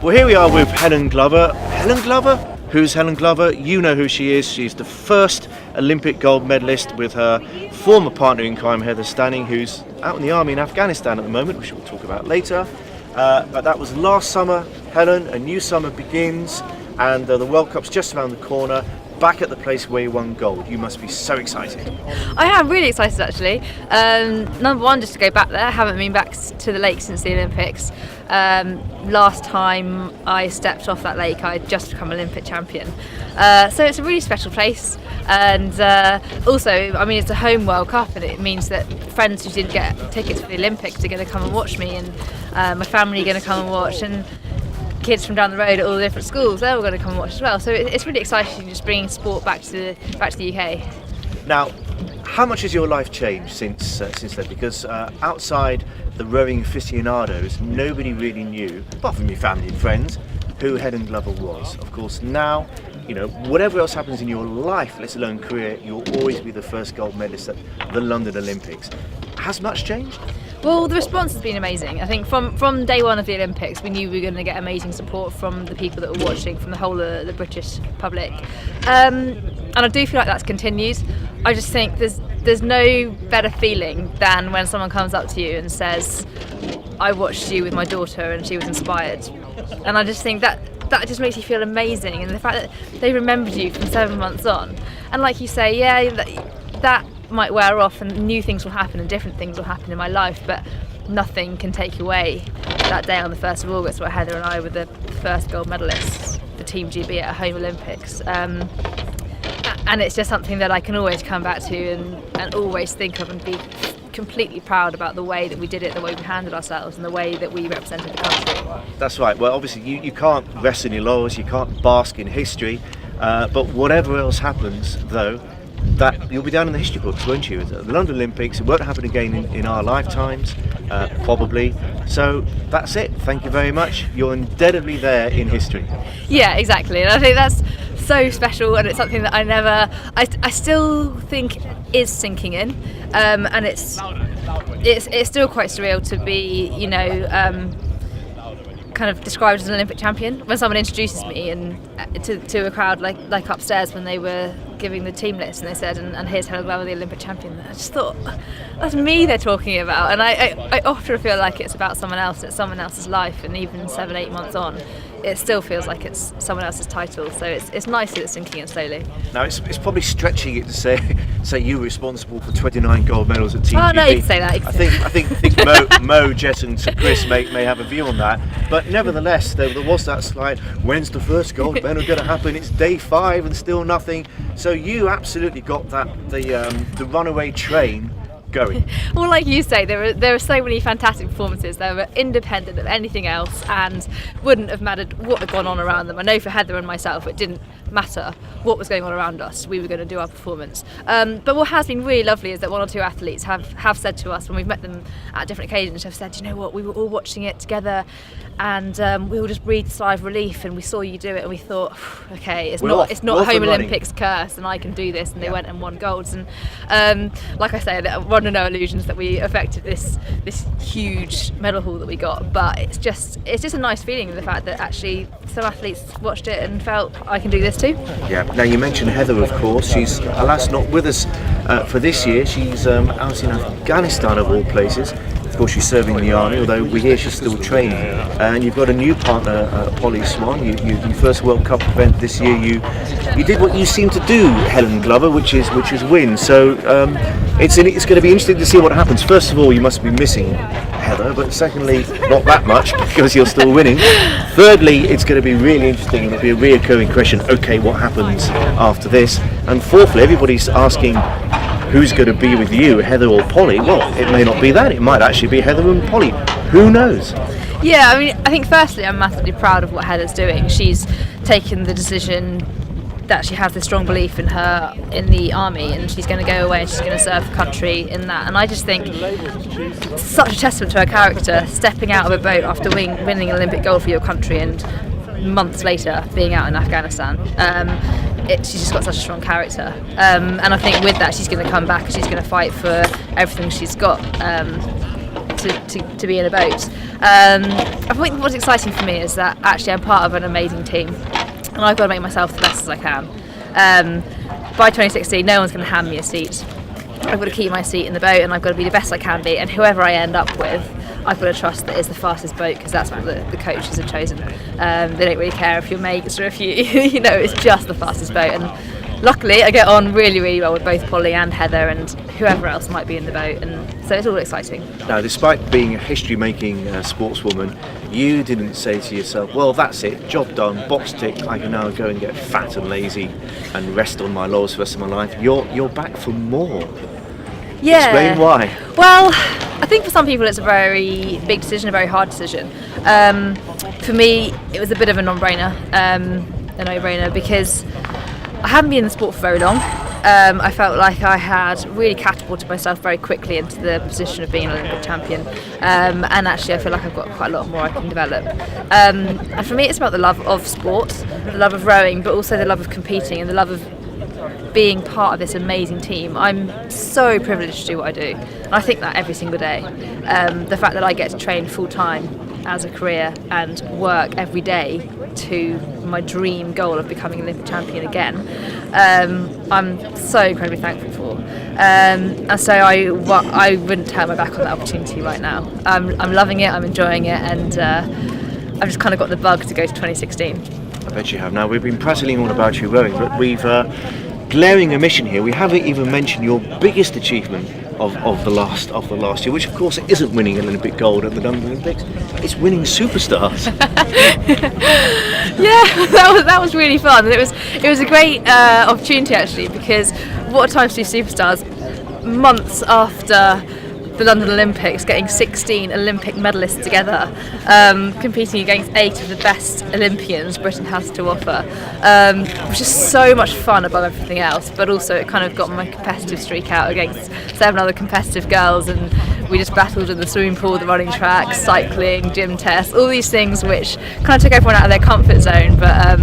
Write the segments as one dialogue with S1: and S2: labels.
S1: Well, here we are with Helen Glover. Helen Glover? Who's Helen Glover? You know who she is. She's the first Olympic gold medalist with her former partner in crime, Heather Stanning, who's out in the army in Afghanistan at the moment, which we'll talk about later. But that was last summer. Helen, a new summer begins, and the World Cup's just around the corner. Back at the place where you won gold. You must be so excited.
S2: I am really excited actually. Number one, just to go back there. I haven't been back to the lake since the Olympics. Last time I stepped off that lake, I had just become Olympic champion. So it's a really special place, and also, I mean, it's a home World Cup, and it means that friends who didn't get tickets for the Olympics are going to come and watch me, and my family are going to come and watch, and kids from down the road at all the different schools, they're all going to come and watch as well. So it's really exciting, just bringing sport back to the UK.
S1: Now, how much has your life changed since then? Because outside the rowing aficionados, nobody really knew, apart from your family and friends, who Helen Glover was. Of course, now, you know, whatever else happens in your life, let alone career, you'll always be the first gold medalist at the London Olympics. Has much changed?
S2: Well, the response has been amazing. I think from day one of the Olympics, we knew we were going to get amazing support from the people that were watching, from the whole of the British public. And I do feel like that's continued. I just think there's no better feeling than when someone comes up to you and says, I watched you with my daughter and she was inspired. And I just think that just makes you feel amazing. And the fact that they remembered you from 7 months on. And like you say, yeah, that might wear off and new things will happen and different things will happen in my life, but nothing can take away that day on the 1st of August where Heather and I were the first gold medalists for Team GB at a home Olympics. And it's just something that I can always come back to and always think of and be completely proud about the way that we did it, the way we handled ourselves and the way that we represented the country.
S1: That's right. Well, obviously you can't rest in your laurels, you can't bask in history, but whatever else happens though, that you'll be down in the history books, won't you? The London Olympics, it won't happen again in our lifetimes, probably. So that's it. Thank you very much. You're indelibly there in history.
S2: Yeah, exactly. And I think that's so special, and it's something that I still think is sinking in, and it's still quite surreal to be, you know, kind of described as an Olympic champion. When someone introduces me and to a crowd like upstairs when they were giving the team list and they said, and here's Helen Glover, the Olympic champion, I just thought, that's me they're talking about. And I often feel like it's about someone else, it's someone else's life, and even 7-8 months on, it still feels like it's someone else's title. So it's nice that it's sinking in slowly.
S1: Now it's probably stretching it to say you were responsible for 29 gold medals at Team GB.
S2: No, you can say that.
S1: I think Mo, Jess and Chris may have a view on that, but nevertheless there was that slide, when's the first gold medal going to happen? It's day 5 and still nothing. So you absolutely got the runaway train going.
S2: Well, like you say, there were so many fantastic performances that were independent of anything else and wouldn't have mattered what had gone on around them. I know for Heather and myself it didn't matter what was going on around us, we were going to do our performance. But what has been really lovely is that one or two athletes have said to us when we've met them at different occasions, have said, you know what, we were all watching it together and we all just breathed a sigh of relief and we saw you do it and we thought, okay, it's not home Olympics curse and I can do this, and they went and won golds. And like I say, there were no illusions that we affected this huge medal haul that we got, but it's just a nice feeling, the fact that actually some athletes watched it and felt, I can do this too.
S1: Yeah. Now you mentioned Heather, of course. She's alas not with us for this year. She's out in Afghanistan of all places. Of course, she's serving in the army, although we hear she's still training. And you've got a new partner, Polly Swan. You first World Cup event this year. You did what you seem to do, Helen Glover, which is win. So it's going to be interesting to see what happens. First of all, you must be missing Heather, but secondly, not that much because you're still winning. Thirdly, it's going to be really interesting. It'll be a reoccurring question. Okay, what happens after this? And fourthly, everybody's asking, who's going to be with you, Heather or Polly? Well, it may not be that. It might actually be Heather and Polly. Who knows?
S2: Yeah, I mean, I think firstly I'm massively proud of what Heather's doing. She's taken the decision that she has this strong belief in the army, and she's going to go away and she's going to serve the country in that. And I just think such a testament to her character, stepping out of a boat after winning an Olympic gold for your country and months later being out in Afghanistan. She's just got such a strong character, and I think with that she's going to come back and she's going to fight for everything she's got to be in a boat. I think what's exciting for me is that actually I'm part of an amazing team, and I've got to make myself the best as I can. By 2016, no one's going to hand me a seat. I've got to keep my seat in the boat, and I've got to be the best I can be, and whoever I end up with, I've got to trust that is the fastest boat, because that's what the coaches have chosen. They don't really care if you're mates or if you it's just the fastest boat. And luckily I get on really, really well with both Polly and Heather and whoever else might be in the boat, and so it's all exciting.
S1: Now, despite being a history-making sportswoman, you didn't say to yourself, well, that's it, job done, box tick, I can now go and get fat and lazy and rest on my laurels for the rest of my life. You're back for more.
S2: Yeah.
S1: Explain why.
S2: Well, I think for some people it's a very big decision, a very hard decision. For me, it was a bit of a no-brainer, because I haven't been in the sport for very long. I felt like I had really catapulted myself very quickly into the position of being an Olympic champion, and actually I feel like I've got quite a lot more I can develop. And for me it's about the love of sport, the love of rowing, but also the love of competing and the love of being part of this amazing team. I'm so privileged to do what I do, and I think that every single day. The fact that I get to train full time as a career and work every day to my dream goal of becoming an Olympic champion again, I'm so incredibly thankful for. And so I wouldn't turn my back on that opportunity right now. I'm loving it, I'm enjoying it, and I've just kind of got the bug to go to 2016.
S1: I bet you have. Now, we've been prattling on about your rowing, but we've glaring omission here. We haven't even mentioned your biggest achievement of the last year, which of course isn't winning an Olympic gold at the London Olympics. It's winning Superstars.
S2: Yeah, that was really fun. It was a great opportunity actually, because what a time to do Superstars months after the London Olympics, getting 16 Olympic medalists together, competing against 8 of the best Olympians Britain has to offer, which is so much fun above everything else, but also it kind of got my competitive streak out against 7 other competitive girls, and we just battled in the swimming pool, the running track, cycling, gym tests, all these things which kind of took everyone out of their comfort zone, but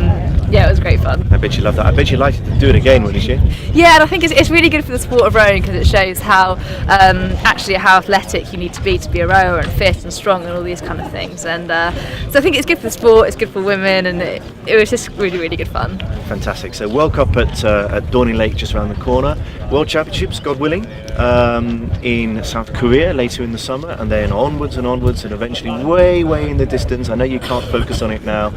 S2: yeah, it was great fun.
S1: I bet you love that. I bet you'd like to do it again, wouldn't you?
S2: Yeah, and I think it's really good for the sport of rowing, because it shows how how athletic you need to be a rower, and fit and strong and all these kind of things. And so I think it's good for the sport, it's good for women, and it was just really, really good fun.
S1: Fantastic. So World Cup at Dorney Lake just around the corner. World Championships, God willing, in South Korea later in the summer, and then onwards and onwards, and eventually way, way in the distance. I know you can't focus on it now.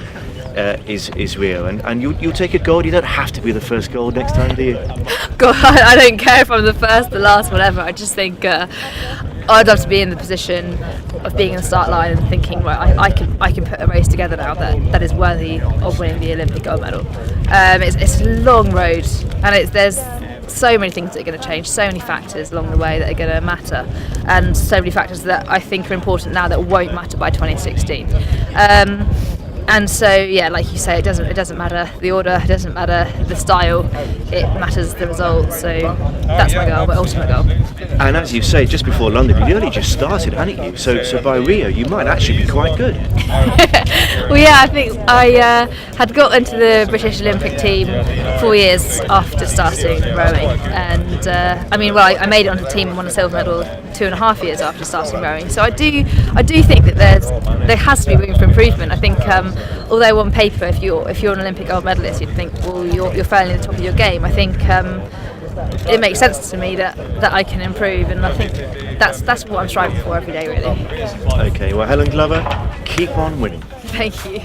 S1: Is Rio, and you'll take a gold. You don't have to be the first gold next time, do you?
S2: God, I don't care if I'm the first, the last, whatever. I just think I'd love to be in the position of being in the start line and thinking, right, I can put a race together now that is worthy of winning the Olympic gold medal. It's a long road, and there's so many things that are going to change, so many factors along the way that are going to matter, and so many factors that I think are important now that won't matter by 2016. And so, yeah, like you say, it doesn't matter the order, it doesn't matter the style, it matters the result. So that's my goal, my ultimate goal.
S1: And as you say, just before London, you only just started, hadn't you? So by Rio, you might actually be quite good.
S2: Well, yeah, I think I had got into the British Olympic team 4 years after starting rowing, and I made it onto the team and won a silver medal 2.5 years after starting rowing. So I do think that there has to be room for improvement. I think although on paper, if you're an Olympic gold medalist, you'd think, well, you're fairly at the top of your game. I think it makes sense to me that I can improve, and I think that's what I'm striving for every day, really.
S1: Okay, well, Helen Glover, keep on winning.
S2: Thank you.